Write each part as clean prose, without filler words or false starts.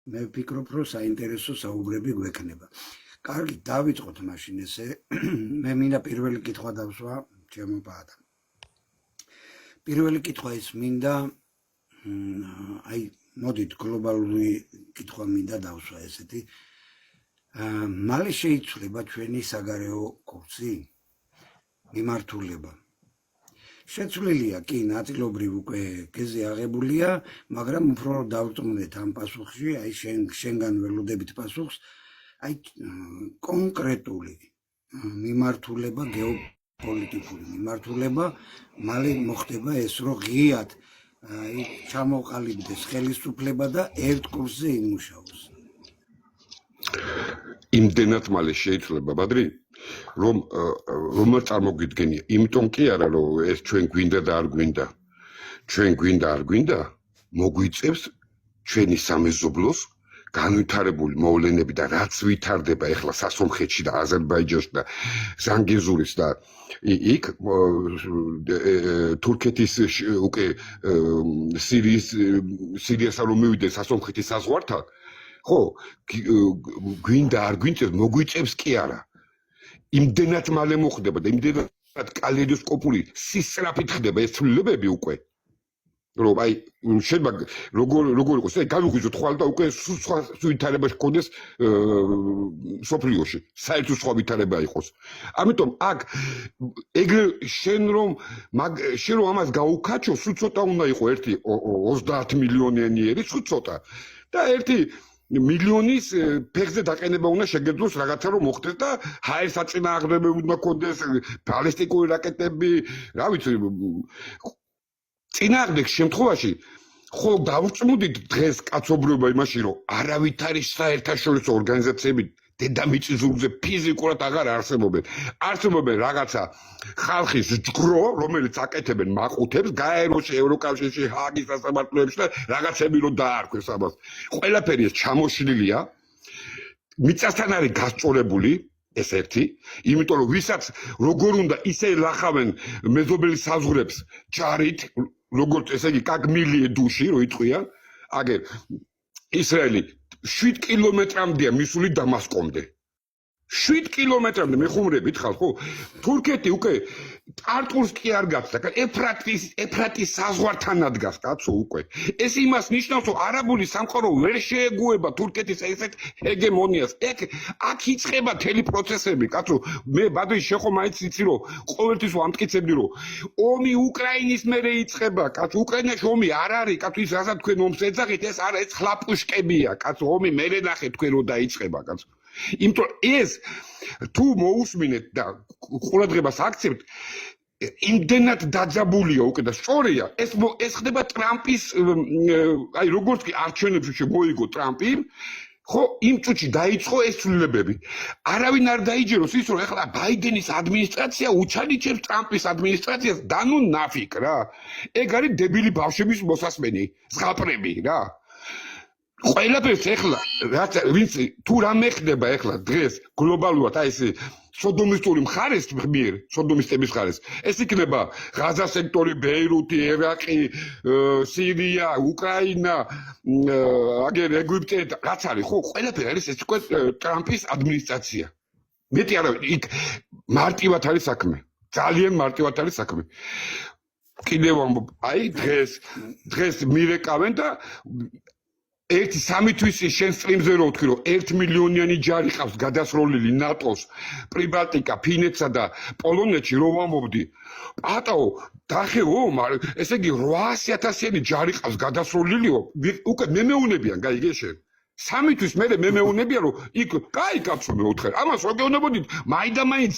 მე ვფიქრობ, რომ საინტერესო საუბრები გვექნება. კარგი, დავიწყოთ მაშინ ესე. მე მინდა პირველი კითხვა დავსვა ჩემო პაატამ. პირველი კითხვა ის მინდა აი მოდით გლობალური კითხვა მინდა დავსვა ესეთი. მალე შეიცვლება ჩვენი საგარეო კურსი? მიმართულება. შეცვლილია კი ნაწილობრივ უკვე გეზე აღებულია, მაგრამ უფრო დავწმუნდეთ ამ პასუხში, აი შენგან ველოდებით პასუხს, აი კონკრეტული მიმართულება, გეოპოლიტიკური მიმართულება, მალე მოხდება ეს, რომ ღიად აი ჩამოყალიბდეს ხელისუფლება და ერთ კურსზე იმუშაოს. იმდენად მალე შეიცვლება ბადრი, რომ არ წარმოგიდგენია, იმიტომ კი არა, რომ ეს ჩვენ გვინდა და არ გვინდა. ჩვენ გვინდა არ გვინდა, მოგვიწევს ჩვენი სამეზობლოს განვითარებული მოვლენები და რაც ვითარდება ახლა სასომხეთში და აზერბაიჯანში და ზანგეზურის და იქ თურქეთის უკვე სირიასა რომ მივიდეს სასომხეთის საზღვართან, ხო, გვინდა არ გვინწევს, მოგვიწევს კი არა. იმდენად მალე მოხდება და იმდენად კალეიდოსკოპური სისწრაფით ხდება ეს ცვლილებები უკვე. რომ აი შეიძლება როგორ იყოს, აი გავიღვიძოთ ხვალ და უკვე სხვა ვითარება ჰქონდეს სოფლიოში, საერთო სხვა ვითარება იყოს. ამიტომ აქ ეგრე შენ რომ ამას გაუკაჩო, სულ ცოტა უნდა იყო ერთი 30 მილიონიანი სულ ცოტა და ერთი მილიონის ფეხზე დაყენება უნდა შეგეძლოს რაღაცა რომ მოხდეს და ჰაერს აწინააღმდეგები უნდა კონდეს ბალისტიკური რაკეტები, რა ვიცი, წინააღმდეგ შემთხვევაში ხო დავწმუნდით დღეს კაცობრიობა იმაში, რომ არავით არის საერთაშორისო ორგანიზაციები დედამიწის ფიზიკურად აღარ არსებობენ. არსებობენ რაღაცა ხალხის ჯგრო, რომელიც აკეთებენ მაყუთებს, გაეროში, ევროკავშირში, ჰააგის სასამართლოებში და რაღაცები რომ დაარქვეს ამას. ყველაფერი ეს ჩამოშლილია, მიწასთან არის გასწორებული, ეს ერთი, იმიტომ რომ ვისაც როგორ უნდა ისე ელახავენ მეზობელი საზღვრებს ჯარით, როგორც ესე იგი კაგმილიე დუში, რო იტყვიან, აგერ ისრაელი 7 კილომეტრამდეა მისული დამასკომდე. 7 კილომეტრამდე მეხუმრებით ხალხ, ხო? თურქეთი უკვე ტარტურს კი არ გახსნა, ეფრატის საზღვართან ადგას, კაცო უკვე. ეს იმას ნიშნავს, რომ არაბული სამყარო ვერ შეეგუება თურქეთის ესეთ ჰეგემონიას. აქ იწყება მთელი პროცესები, კაცო. მე ბადრი შეხო მაინც იცი, რომ ყოველთვის ვამტკიცებდი, რომ ომი უკრაინის მერე იწყება, კაცო. უკრაინაში ომი არ არის, კაცო, ის რასაც თქვენ ომს ეძახით, ეს არა, ეს ხლაპუშკებია, კაცო. ომი მერე ნახეთ თქვენ რომ დაიწყება, კაცო. იმიტომ ეს თუ მოусმინეთ და ყურადღებას აქცევთ, იმდენად დაძაბულია უკვე და სწორია, ეს ხდება ტრამპის, აი როგორც კი არჩევნებში შემოიგო ტრამპი, ხო, იმ წუთში დაიწყო ეს ცვლილებები. არავინ არ დაიჯეროს ის, რომ ეხლა ბაიდენის ადმინისტრაცია უჩანიჭებს ტრამპის ადმინისტრაციას, და ნუ ნაფიქ რა. ეგ არის დებილი ბავშვების მოსასმენი, ზღაპრები რა. ყველაფერს ეხლა რაც ვინც თუ რამე ხდება ეხლა დღეს გლობალურად აი ეს სოდომისტური მხარეს მიერ სოდომისტების მხარეს ეს იქნება ღაზა სექტორი, ბეირუთი, ერაყი, სირია, უკრაინა, აგერ ეგვიპტე, რაც არის ხო ყველაფერი არის ეს უკვე ტრამპის ადმინისტრაცია. მეტი არა, იქ მარტივად არის საქმე, ძალიან მარტივად არის საქმე. კიდევ ამბობ, აი დღეს მირეკავენ და ერთი 3 თვის შენ სტრიმზე რო ვთქვი, რომ 1 მილიონიანი ჯარი ყავს გადასროლილი ნატოს, პრიბალტიკა, ფინეთსა და პოლონეთში რო ვამბობდი, პატაო, დახეო, ესე იგი 800.000-იანი ჯარი ყავს გადასროლილიო, უკვე მემეუნებიან, გაიგე შენ. 3 თვის მერე მემეუნებიან, რომ იქ, კაი კაცო მე ვთხარ, ამას რო გეუბნებოდით, მაინდამაინც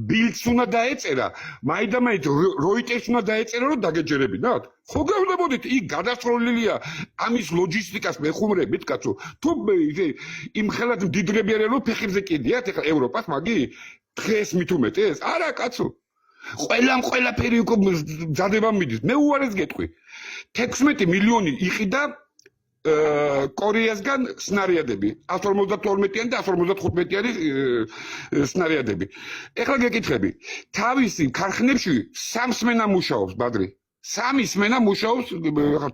ბილდს უნდა დაეწერა, მაინდამაინც როიტერს უნდა დაეწერა, რომ დაგეჯერებინათ. ხო გეუბნებოდით, იქ გადასროლილია ამის ლოჯისტიკას მეხუმრებით, კაცო. თუ იმ ხელად მდიდრები არიან, რომ ფეხებზე კიდიათ ეხლა ევროპას, მაგი დღეს მით უმეტეს? არა, კაცო. ყველაფერი უკვე მზადება მიდის. მე უარეს გეტყვი. 16 მილიონი იყიდა კორეასგან სნარიადები, 152-იანი და 155-იანი სნარიადები. ეხლა გეკითხები, თავისი ქარხნებში 3 სმენა მუშაობს, ბადრი. 3 სმენა მუშაობს,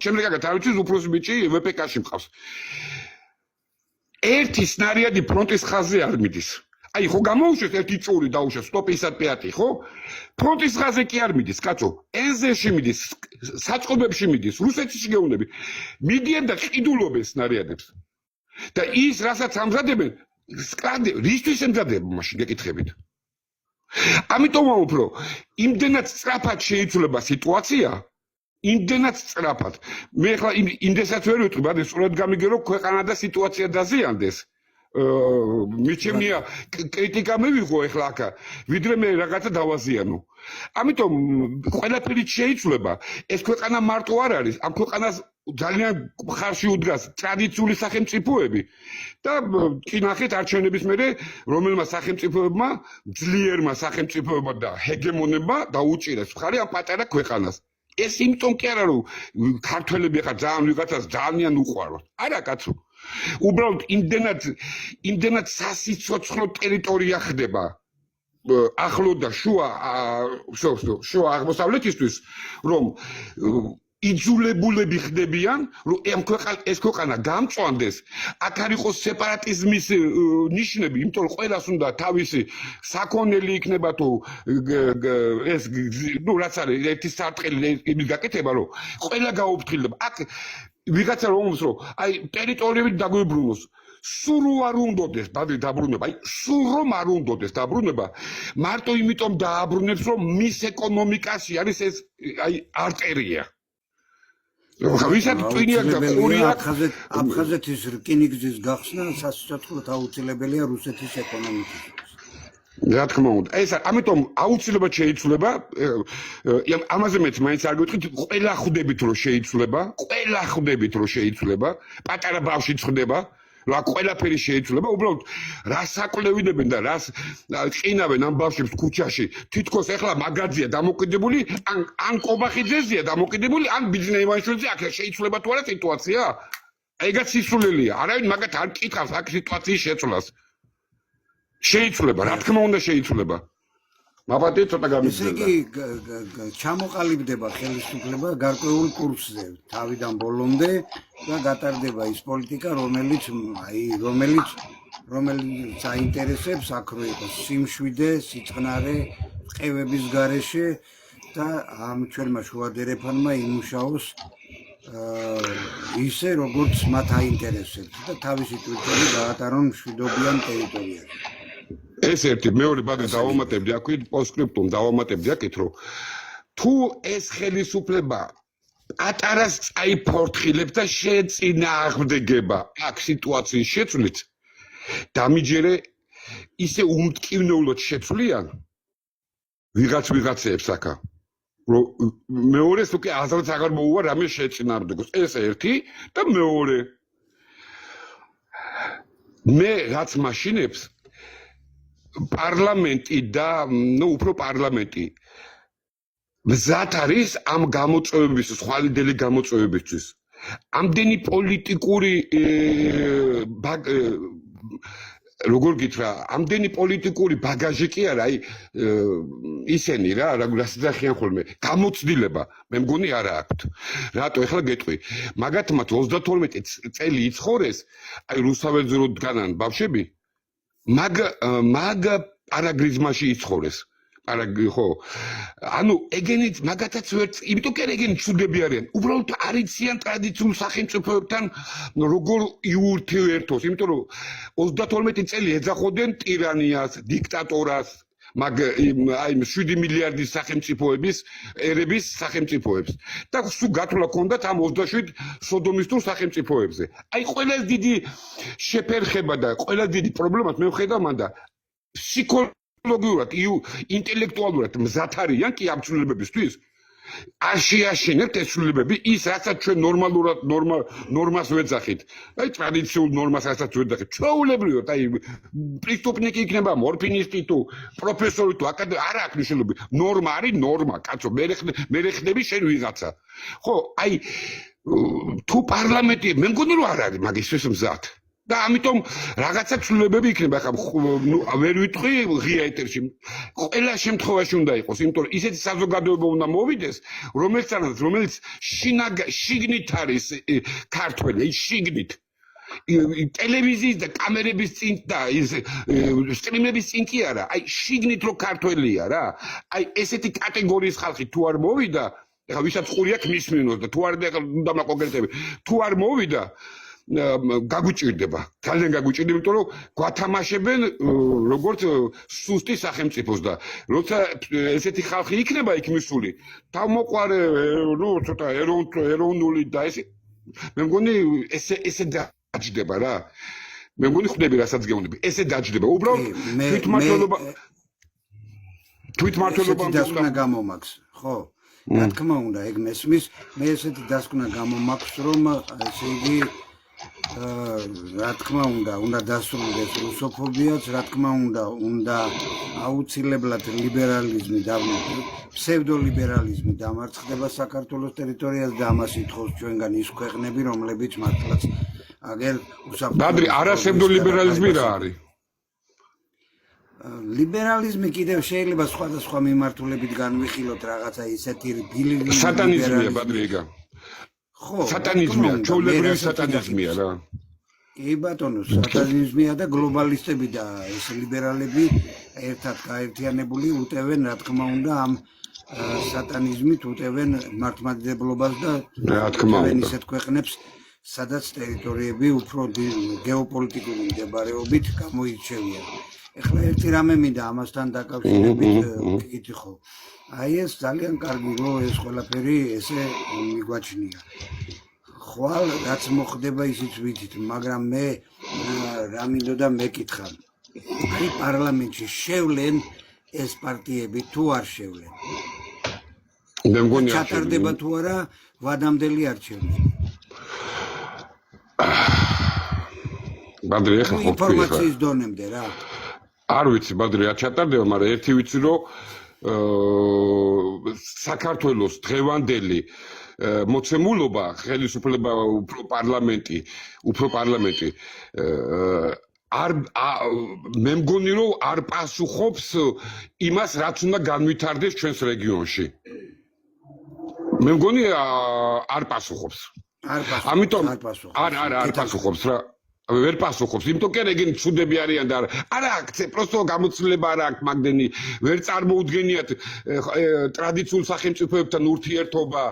ჩემზე კარგად არ ვიცი, უფროსი ბიჭი VPK-ში მყავს. ერთი სნარიადი ფრონტის ხაზზე არ მიდის. აი ხო გამოუშვეს ერთი წური დაუშვა სტოპისად პეატი ხო? ფრონტის ხაზზე კი არ მიდის, კაცო. ენზეში მიდის, საწყობებში მიდის, რუსეთში გეუნები. მიდიან და ყიდულობენ სნარიადებს. და ის რასაც ამზადებენ, სკლადი რისთვის ემზადებენ მაშინ გეკითხებით. ამიტომ უფრო იმდენად სწრაფად შეიცვლება სიტუაცია, იმდენად სწრაფად. მე ხლა იმდესაც ვერ ვიტყვი, მაგრამ სწორად გამიგერო ქვეყანა და სიტუაცია დაზიანდეს. მიჩემია კრიტიკა მივიღო ეხლა აქ, ვიდრე მე რაღაცა დავაზიანო. ამიტომ ყველაფერი შეიცვლება. ეს ქვეყანა მარტო არ არის, ამ ქვეყანას ძალიან ხარში უდგას ტრადიციული სახელმწიფოები და კი ნახეთ არჩევნების მერე რომელმა სახელმწიფოებმა ძლიერმა სახელმწიფოებმა და ჰეგემონებმა დაუჭირეს მხარი ამ პატარა ქვეყანას. ეს იმიტომ კი არა რომ ქართველები ხარ ძალიან ვიღაცას ძალიან უყვაროთ. არა კაცო. უბრალოდ იმდენად სასიცოცხლო ტერიტორია ხდება ახლო და შუა აღმოსავლეთისთვის რომ იძულებულები ხდებიან რომ ეს ქვეყანა გამწვანდეს აქ არ იყოს სეპარატიზმის ნიშნები იმიტომ რომ ყველას უნდა თავისი საქონელი იქნება თუ ეს რაც არის ერთი სარტყელი იმის გაკეთება რომ ყველა გაუფრთხილდება აქ ვიღაცა რომ ომს რომ აი ტერიტორიები დაგვიბრუნოს სულ არ უნდოდეს დაბრუნება აი სულ რომ არ უნდოდეს დაბრუნება მარტო იმიტომ დააბრუნებს რომ მის ეკონომიკაში არის ეს აი არტერია ვისაც ტვინი აქვს და ყური აქვს აფხაზეთის რკინიგზის გახსნა სასიცოცხლოდ აუცილებელია რუსეთის ეკონომიკისთვის რა თქმა უნდა ეს ამიტომ აუცილებლად შეიცვლება ამაზე მეც მაინც არ გეტყვით ყველა ხვდებით რომ შეიცვლება პატარა ბავშვიც ხვდება რა ყველაფერი შეიცვლება უბრალოდ რა საკლევინებენ და რას ყინავენ ამ ბავშვებს ქუჩაში თითქოს ეხლა მაგაძია დამოკიდებული ან კობახიძეზია დამოკიდებული ან ბიძინეიმაშვილზე აქ შეიცვლება თუ არა სიტუაცია ეგაც სისულელია არავინ მაგათ არ კითხავს აქ სიტუაციის შეცვლას შეიცვლება რა თქმა უნდა შეიცვლება მაბატი ცოტა გამიძიება ესე იგი ჩამოყალიბდება ხელისუფლება გარკვეულ კურსზე თავიდან ბოლომდე და გატარდება ის პოლიტიკა რომელიც აინტერესებს აქ რო იყოს სიმშვიდე სიწყნარე ყევების გარეშე და ამ ჩვენმა შუადერეფანმა იმუშაოს ისე როგორც მათ აინტერესებს და თავისი ტვირთები გაატარონ მშვიდობიან ტერიტორიაზე ეს ერთი მეორე ბაგე დავამატებდი აქვით პოსტსკრიპტუმ დავამატებდი აქეთ რომ თუ ეს ხელისუფლება პატარას წაიფორთხილებს და შეწინააღმდეგება აქ სიტუაციის შეცვლით დამიჯერე ისე უმტკივნეულოდ შეცვლიან ვიღაცებს აქა რომ მეორეს უკვე აზრს აღარ მოუვა რამე შეწინააღმდეგოს ეს ერთი და მეორე მე რაც მაშინებს პარლამენტი და უფრო პარლამენტი მზად არის ამ გამოწვევებისთვის, ხვალიდელი გამოწვევებისთვის. ამდენი პოლიტიკური როგორ გითხრა, ამდენი პოლიტიკური ბაგაჟი კი არა, აი ისენი რა რასაძახიან ხოლმე, გამოცდილება, მე მგონი არა აქვთ. რატო ეხლა გეტყვი, მაგათმაც 32 წელი იცხოვრეს, აი რუსთაველზე რო დგანან ბავშვები მაგ პარაგრიზმაში იცხოვრეს. ხო. ანუ ეგენიც მაგათაც ვერ იმიტომ კი ეგენი ჩუდები არიან. უბრალოდ არიციან ტრადიციულ სახელმწიფოებთან როგორ იურთიერთოს, იმიტომ რომ 32 წელი ეძახოდნენ ტირანიას, დიქტატორას, აი 7 მილიარდის სახელმწიფოების ერების სახელმწიფოებს და სულ გათვლა ჰქონდათ ამ 27 სოდომისტურ სახელმწიფოებზე. აი ყველა დიდი შეფერხება და ყველა დიდი პრობლემას მე ვხედავ მანდა ფსიქოლოგიურად, ინტელექტუალურად მზად არიან კი ამ ცვლილებებისთვის. არ შეაშენებთ ეს ცვლილებები ის რასაც ჩვენ ნორმას ვეძახით. აი ტრადიციულ ნორმას რასაც ვეძახით. ჩვეულებრივად აი პრისტოპნიკი იქნება მორფინისტი თუ პროფესორი თუ აკადემიკი არა აქვს მნიშვნელობა. ნორმა არის ნორმა, კაცო, მე ხდები შენ ვიღაცა. ხო, აი თუ პარლამენტი მე მგონი რომ არ არის მაგისთვის მზად. და ამიტომ რაღაცა ცვლილებები იქნება ხა ვერ ვიტყვი ღია ეთერში ყველა შემთხვევაში უნდა იყოს იმიტომ რომ ისეთი საზოგადოება უნდა მოვიდეს რომელიც შიგნით არის ქართველი შიგნით ტელევიზიის და კამერების წინ და სტრიმების წინ კი არა, აი შიგნით რო ქართველია რა. აი ესეთი კატეგორიის ხალხი თუ არ მოვიდა, ეხლა ვისაც ყური აქვს მის მინოს და თუ არ უნდა მაკონკრეტები, თუ არ მოვიდა გაგვიჭირდება, ძალიან გაგვიჭირდება, იმიტომ რომ გვათამაშებენ როგორც სუსტი სახელმწიფოს და როცა ესეთი ხალხი იქნება იქ მისული, თავმოყარე, ნუ ცოტა ეროვნული და ესე მე მგონი ესე დაჯდება რა. მე მგონი ხვდები რასაც გეუბნები. ესე დაჯდება. უბრალოდ თვითმმართველობა დასკვნა გამომაქვს, ხო? რა თქმა უნდა, ეგ მესმის, მე ესეთი დასკვნა გამომაქვს, რომ ესე იგი რა თქმა უნდა დასრულდეს რუსოფობიაც, რა თქმა უნდა აუცილებლად ლიბერალიზმი და ფსევდოლიბერალიზმი დამარცხდება საქართველოს ტერიტორიაზე და ამას ითხოვს ჩვენგან ის ქვეყნები, რომლებიც მართლაც აგერ ბადრი, არა ფსევდოლიბერალიზმი რა არის? ლიბერალიზმი კიდევ შეიძლება სხვადასხვა მიმართულებით განვიხილოთ რაღაცა ისეთი ბილივი სატანიზმია ბადრი ეგა. ხო, სატანიზმია, ჩვეულებრივი სატანიზმია რა. კი ბატონო, სატანიზმია და გლობალისტები და ეს ლიბერალები ერთად გაერთიანებული უტევენ, რა თქმა უნდა, ამ სატანიზმით უტევენ მართლმადიდებლობას და რა თქმა უნდა ისეთ ქვეყნებს, სადაც ტერიტორიები უფრო გეოპოლიტიკური მდებარეობით გამოირჩევიან. ეხლა ერთი რამე მინდა ამასთან დაკავშირებით გითხრა. აი ეს ძალიან კარგი რომ ეს ყველაფერი ესე მიგვაჩნია. ხვალ რაც მოხდება ისიც ვიცით, მაგრამ მე რა მინდოდა მეკითხა. აი პარლამენტში შევლენ ეს პარტიები თუ არ შევლენ? მე მგონი არ ჩატარდება თუ არა ვადამდელი არჩევნები? ბადრი ეხლა ხო ინფორმაციის დონემდე რა. არ ვიცი ბადრი რა ჩატარდება, მაგრამ ერთი ვიცი რომ საქართველოს დღევანდელი მოცემულობა, ხელისუფლება, უფრო პარლამენტი არ მე მგონი რომ არ პასუხობს იმას, რაც უნდა განვითარდეს ჩვენს რეგიონში. მე მგონი არ პასუხობს. ამიტომ არ პასუხობს რა. ვერ პასუხობს, იმიტომ კი ეგენი ცუდები არიან და არა აქცე, პროსტო გამოცდილება არა აქვს მაგდენი, ვერ წარმოუდგენიათ ტრადიციულ სახელმწიფოებთან ურთიერთობა.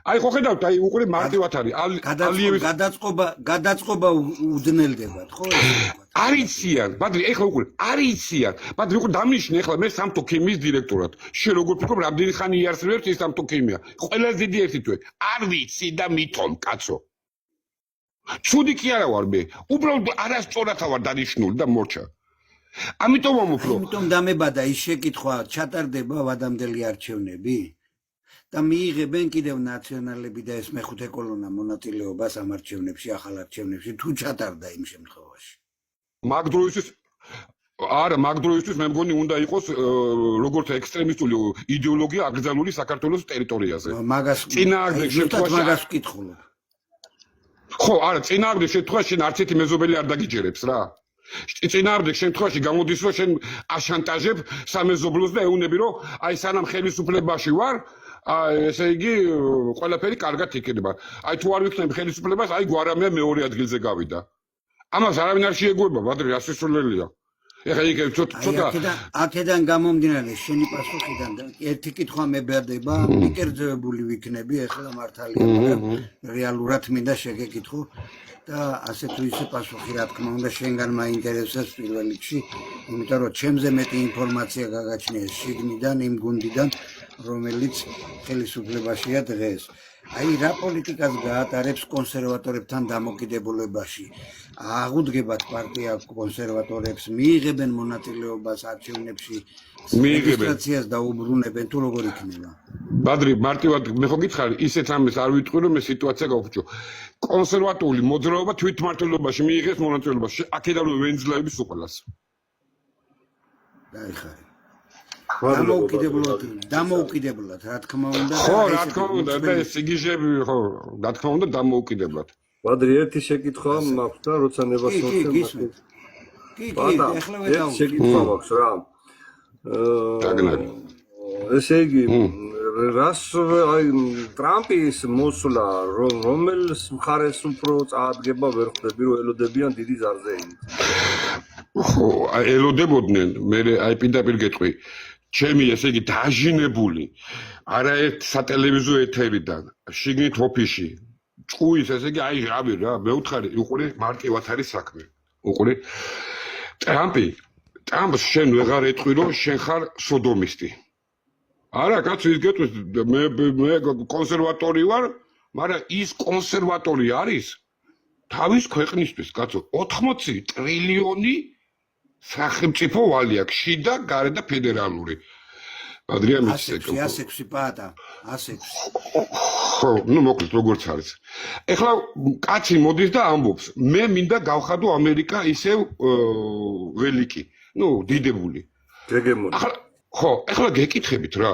აი ხო ხედავთ, აი უყურე მარტივად არის. გადაწყობა უძნელდებათ, ხო? არიციან, ბადრი, ეხლა უყურე, არიციან. ბადრი, უყურე დამნიშნე ეხლა მე სამთო ქიმიის დირექტორად. შენ როგორ ფიქრობ, რამდენი ხანი იარსებებს ის სამთო ქიმია? ყველაზე დიდი ერთი თვე. არ ვიცი და მithom, კაცო. ცუდი კი არა ვარ მე. უბრალოდ არასწორად ვარ დანიშნული და მორჩა. ამიტომ დამებადა ის შეკითხვა, ჩატარდება ვადამდელი არჩევნები? და მიიღებენ კიდევ ნაციონალები და ეს მეხუთე კოლონა მონაწილეობას ამ არჩევნებში, ახალ არჩევნებში, თუ ჩატარდა იმ შემთხვევაში. მაგ დროისთვის მე მგონი უნდა იყოს როგორც ექსტრემისტული იდეოლოგია აკრძალული საქართველოს ტერიტორიაზე. მაგას ვკითხულობ. ხო, არა, წინააღმდეგ შემთხვევაში შენ არც ერთი მეზობელი არ დაგიჯერებს რა. წინააღმდეგ შემთხვევაში გამოდის რომ შენ აშანტაჟებ სამეზობლოს და ეუნები რომ აი სანამ ხელისუფლებაში ვარ, ესე იგი ყველაფერი კარგად იქნება. აი თუ არ ვიქნები ხელისუფლებას, აი გვარამია მეორე ადგილზე გავიდა. ამას არავინ არ შეეგუება, ბადრი, ასისულელია. ეხლა იქ ცოტა აქედან გამომდინარე შენი პასუხიდან ერთი კითხვა მებადება, მიკერძებული ვიქნები, ეხლა მართალია, მაგრამ რეალურად მინდა შეგეკითხო და ასე თუ ისე პასუხი რა თქმა უნდა შენგან მაინტერესებს პირველ რიგში, იმიტომ რომ ჩემზე მეტი ინფორმაცია გაგაჩნია შიგნიდან, იმ გუნდიდან, რომელიც ხელისუფლებაშია დღეს. აი რა პოლიტიკას გაატარებს კონსერვატორებთან დამოკიდებულებაში? აღუდგებათ პარტია კონსერვატორებს, მიიღებენ მონაწილეობას არჩევნებში, რეგისტრაციას დაუბრუნებენ თუ როგორ იქნება? ბადრი, მარტივად მე ხო გითხარი, ისეთ ამას არ ვიტყვი რომ მე სიტუაცია გავხუჭო. კონსერვატული მოძრაობა თვითმმართველობაში მიიღებს მონაწილეობას, აქედან ვენძლაების უყოლას. დაიხარე. დამოუკიდებლად, რა თქმა უნდა. ხო, რა თქმა უნდა, და ეს სიგიჟები, ხო, რა თქმა უნდა, დამოუკიდებლად. ბადრი, ერთი შეკითხვა მაქვს და როცა ნებასმოწმე კი, ეხლა შეკითხვა მაქვს რა. ესე იგი, რას აი ტრამპის მოსვლა რომელს მხარეს უფრო წაადგება ვერ ხვდები რომ ელოდებიან დიდი ზარზეილით. ხო, ელოდებოდნენ, მე აი პირდაპირ გეტყვი. ჩემი ესე იგი დაჟინებული არაერთ სატელევიზიო ეთერიდან, შიგნით ოფისში, ჭუის ესე იგი აი რავი რა, მეუთხარი, უყურე მარტივად არის საქმე. უყურე ტრამპს შენ ვეღარ ეტყვი რომ შენ ხარ სოდომისტი. არა, კაცო ის გეტყვის მე კონსერვატორი ვარ, მაგრამ ის კონსერვატორი არის თავის ქვეყნისთვის, კაცო, 80 ტრილიონი სახელმწიფო ვალი აქვს, შიდა, გარე და ფედერალური. ადრიან მიცეკ. 106 პატა, 106. ხო, ნუ მოკლედ როგორც არის. ეხლა კაცი მოდის და ამბობს, მე მინდა გავხადო ამერიკა ისევ ველიკი, ნუ დიდებული. გეგემონი. ხო, ეხლა გეკითხებით რა.